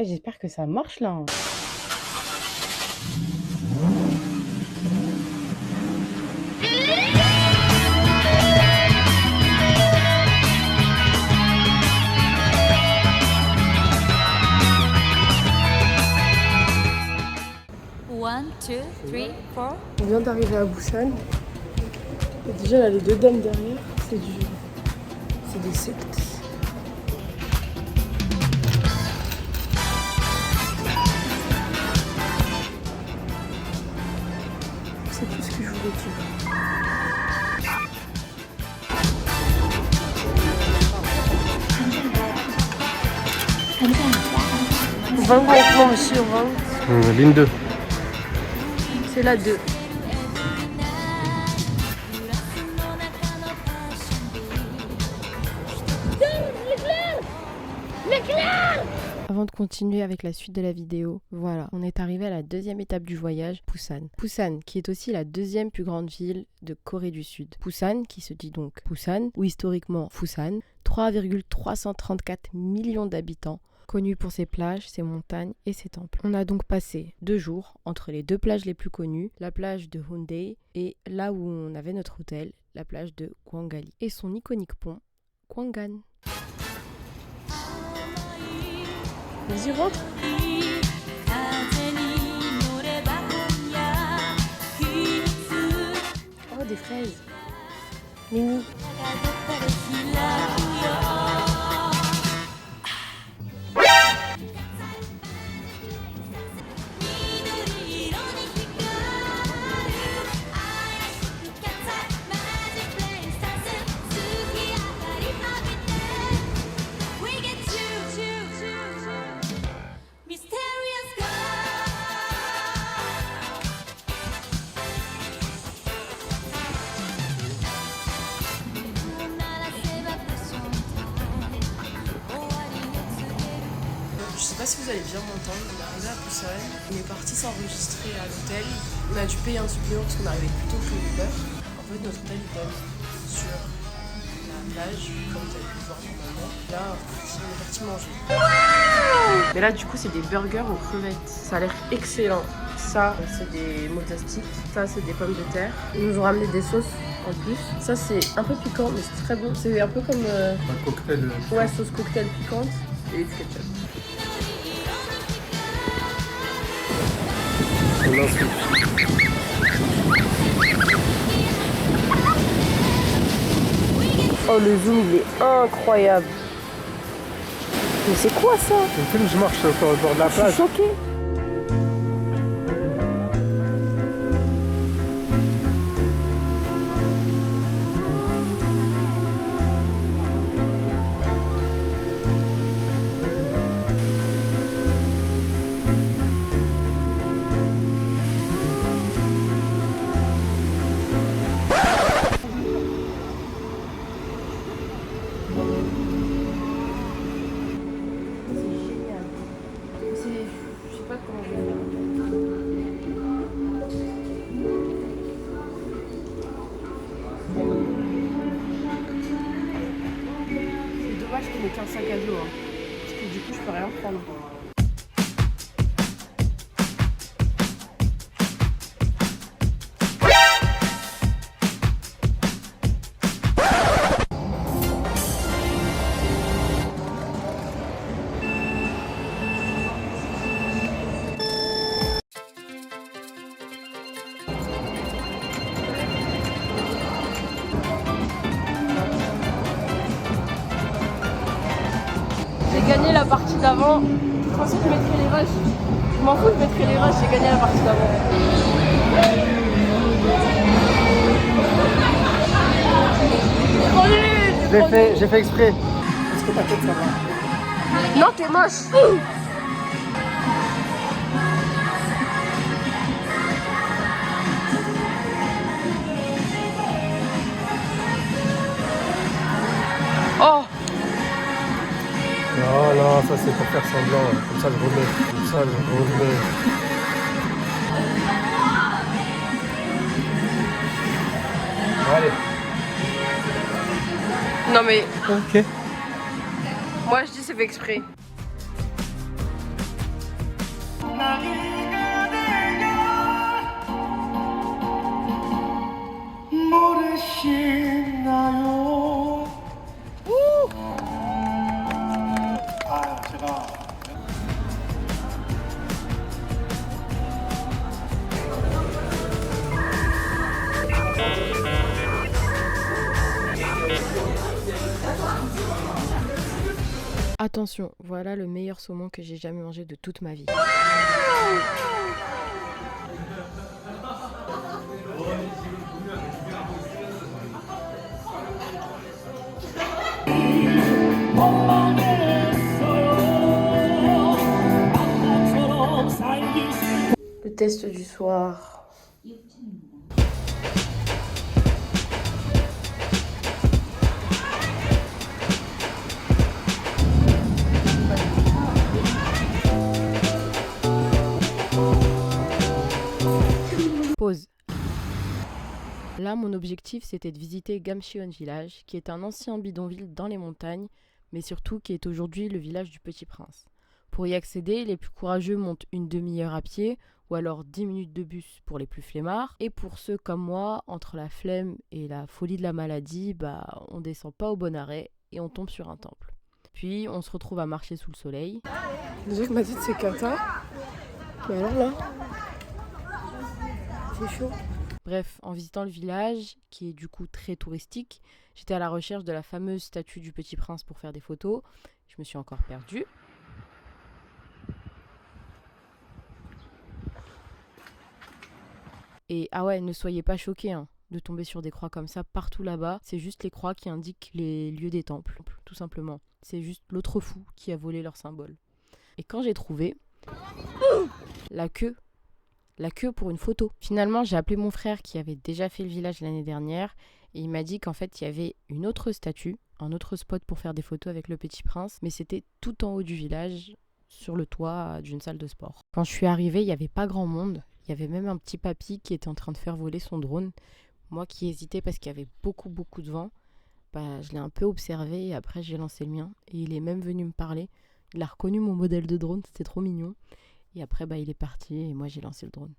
J'espère que ça marche là. One, two, three, four. On vient d'arriver à Busan. Et déjà là, les deux dames derrière, c'est des sectes. C'est tout ce que je voulais dire. Non, monsieur, Ligne 2. c'est la 2. Avant de continuer avec la suite de la vidéo, voilà, on est arrivé à la deuxième étape du voyage, Busan. Busan, qui est aussi la deuxième plus grande ville de Corée du Sud. Busan, qui se dit donc Busan, ou historiquement Fusan, 3,334 millions d'habitants, connu pour ses plages, ses montagnes et ses temples. On a donc passé 2 jours entre les deux plages les plus connues, la plage de Hyundai et là où on avait notre hôtel, la plage de Gwangali, et son iconique pont, Gwangan. Vas-y, rentre. Oh, des fraises. Mini. Je sais pas si vous allez bien m'entendre, on est arrivé à Busan, on est parti s'enregistrer à l'hôtel, on a dû payer un supplément parce qu'on est arrivé plus tôt que Uber. En fait notre hôtel il donne sur la plage, comme vous avez pu le voir normalement. Là on est parti manger. Wow. Mais là du coup c'est des burgers aux crevettes, ça a l'air excellent. Ça c'est des mozzarella, ça c'est des pommes de terre. Ils nous ont ramené des sauces en plus. Ça c'est un peu piquant mais c'est très bon, c'est un peu comme Un cocktail. ouais, sauce cocktail piquante et du ketchup. Oh le zoom il est incroyable. Mais c'est quoi ça? C'est le film, je marche sur le bord de la plage. Je suis choquée. Dommage qu'il n'ait qu'un sac à dos, hein. Parce que du coup je peux rien prendre. J'ai gagné la partie d'avant. Je pensais que je mettrais les rushs. Je m'en fous, je mettrais les rushs. J'ai gagné la partie d'avant. J'ai fait exprès. Est-ce que ta tête ça va? Non, t'es moche. Oh. Non, non, ça c'est pour faire semblant. Comme ça je remets. Comme ça je remets. Allez. Non mais, Ok. moi je dis c'est fait exprès. Attention, voilà le meilleur saumon que j'ai jamais mangé de toute ma vie. Le test du soir. Pause. Là, mon objectif, c'était de visiter Gamcheon Village, qui est un ancien bidonville dans les montagnes, mais surtout qui est aujourd'hui le village du Petit Prince. Pour y accéder, les plus courageux montent une demi-heure à pied, ou alors 10 minutes de bus pour les plus flemmards. Et pour ceux comme moi, entre la flemme et la folie de la maladie, on descend pas au bon arrêt et on tombe sur un temple. Puis on se retrouve à marcher sous le soleil. Déjà, je m'a dit que c'est cata. Mais alors là, c'est chaud. Bref, en visitant le village, qui est du coup très touristique, j'étais à la recherche de la fameuse statue du Petit Prince pour faire des photos. Je me suis encore perdue. Et ah ouais, ne soyez pas choqués de tomber sur des croix comme ça partout là-bas. C'est juste les croix qui indiquent les lieux des temples, tout simplement. C'est juste l'autre fou qui a volé leur symbole. Et quand j'ai trouvé la queue pour une photo. Finalement, j'ai appelé mon frère qui avait déjà fait le village l'année dernière et il m'a dit qu'en fait, il y avait une autre statue, un autre spot pour faire des photos avec le Petit Prince, mais c'était tout en haut du village, sur le toit d'une salle de sport. Quand je suis arrivée, il n'y avait pas grand monde. Il y avait même un petit papy qui était en train de faire voler son drone. Moi qui hésitais parce qu'il y avait beaucoup de vent, je l'ai un peu observé et après j'ai lancé le mien. Et il est même venu me parler. Il a reconnu mon modèle de drone, c'était trop mignon. Et après, il est parti et moi j'ai lancé le drone.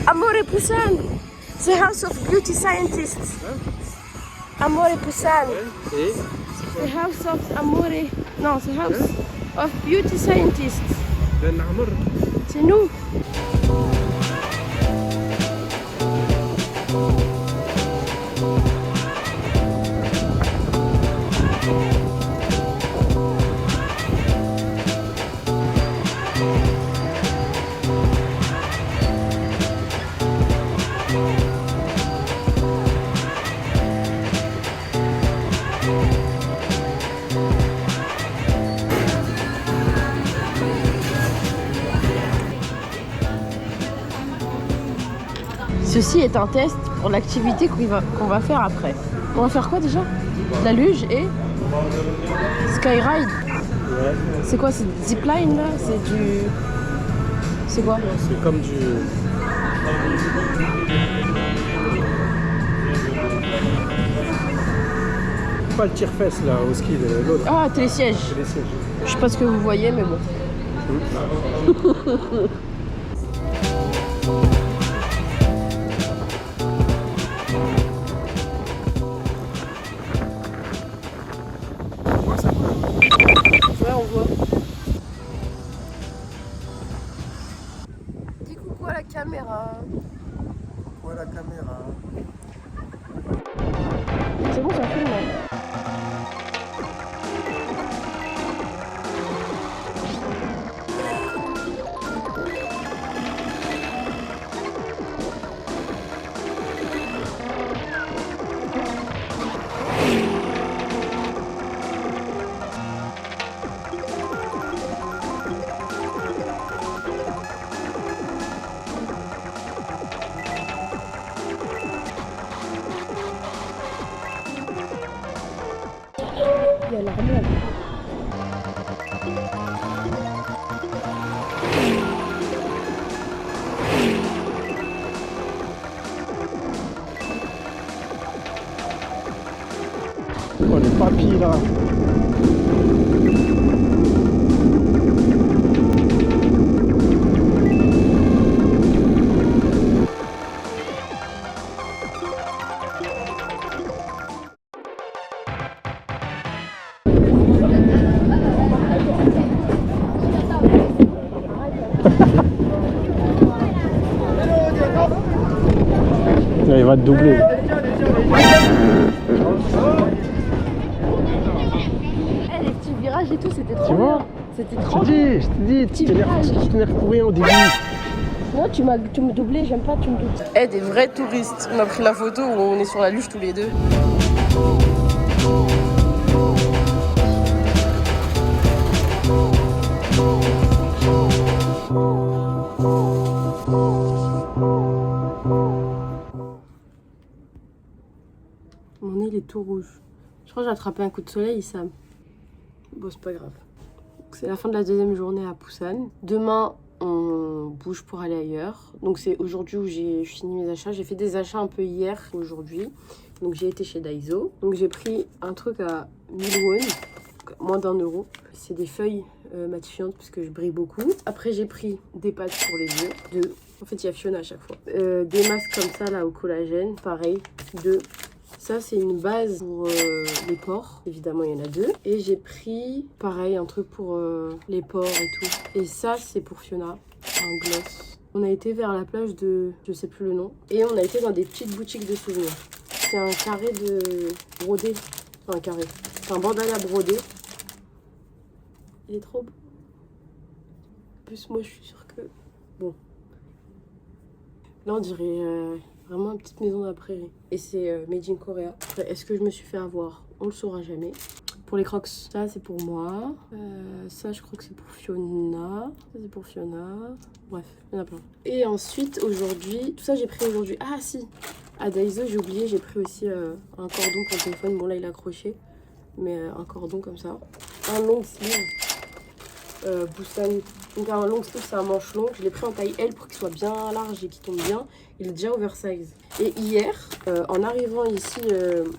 Amore Busan, the house of beauty scientists. Amore Busan, the house of Amore, non, the house of beauty scientists. C'est nous. Ceci est un test pour l'activité qu'on va faire après. On va faire quoi déjà? La luge et skyride. Ouais. C'est quoi? C'est zipline là? C'est du... C'est quoi? C'est comme du... Pas le tire-fesse là, au ski, l'autre. Ah, télésiège. Télésiège. Je sais pas ce que vous voyez, mais bon. Ouais, on voit. Dis coucou à la caméra. Coucou à la caméra. C'est bon, ça filme. Hein. y a l'armoire. Oh, les papilles là. Là, il va te doubler. Les petits virages et tout, c'était Tu trop vois? bien. C'était Je trop t'ai bien. dit, tu t'énerves pour rien au début. Non, tu me doublé, j'aime pas, tu me doubles. Eh, des vrais touristes. On a pris la photo où on est sur la luge tous les deux. Mon nez il est tout rouge. Je crois que j'ai attrapé un coup de soleil, Sam. Bon, c'est pas grave. C'est la fin de la deuxième journée à Busan. Demain, on bouge pour aller ailleurs. Donc c'est aujourd'hui où j'ai fini mes achats. J'ai fait des achats un peu hier, aujourd'hui. Donc j'ai été chez Daiso. Donc j'ai pris un truc à 1000 won, moins d'1 euro. C'est des feuilles matifiantes parce que je brille beaucoup. Après j'ai pris des pâtes pour les yeux. En fait il y a Fiona à chaque fois. Des masques comme ça là au collagène. Pareil, 2. Ça, c'est une base pour les pores. Évidemment, il y en a 2. Et j'ai pris, pareil, un truc pour les pores et tout. Et ça, c'est pour Fiona, un gloss. On a été vers la plage de... je sais plus le nom. Et on a été dans des petites boutiques de souvenirs. C'est un carré de brodé. Enfin, un carré. C'est un bandana brodé. Il est trop beau. En plus, moi, je suis sûre que... Bon. Là, on dirait... vraiment une petite maison dans la prairie. Et c'est made in Korea. Est-ce que je me suis fait avoir? On le saura jamais. Pour les crocs, ça c'est pour moi. Ça je crois que c'est pour Fiona. Ça c'est pour Fiona. Bref, il y en a plein. Et ensuite aujourd'hui, tout ça j'ai pris aujourd'hui. Ah si, à Daiso j'ai oublié, j'ai pris aussi un cordon pour le téléphone. Bon là il est accroché, mais un cordon comme ça. Un long sleeve. Busan. Donc un long sleeve c'est un manche long. Je l'ai pris en taille L pour qu'il soit bien large et qu'il tombe bien. Il est déjà oversize. Et hier, en arrivant ici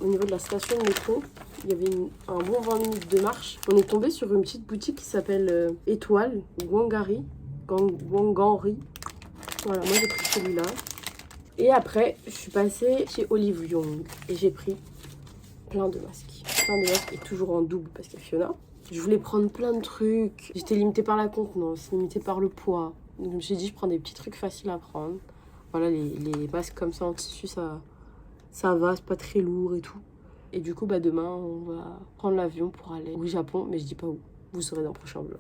au niveau de la station de métro, il y avait un bon 20 minutes de marche. On est tombé sur une petite boutique qui s'appelle Étoile, Gwangari. Gwangari. Voilà, moi j'ai pris celui-là. Et après, je suis passée chez Olive Young et j'ai pris plein de masques. Plein de masques et toujours en double parce qu'il y a Fiona. Je voulais prendre plein de trucs. J'étais limitée par la contenance, limitée par le poids. Donc je me suis dit, je prends des petits trucs faciles à prendre. Voilà, les masques comme ça en tissu, ça va, c'est pas très lourd et tout. Et du coup, bah demain, on va prendre l'avion pour aller au Japon, mais je dis pas où. Vous saurez dans le prochain vlog.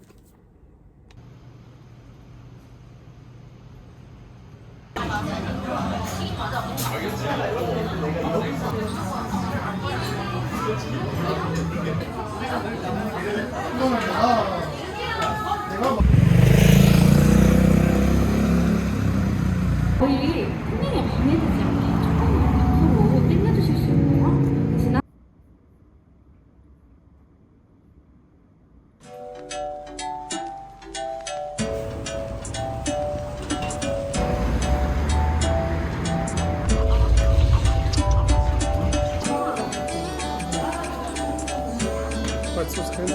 Pas de sauce crème.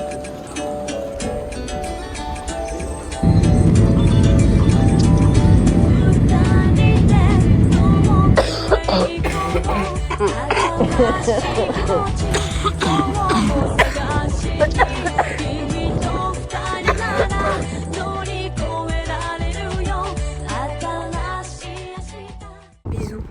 Bisous.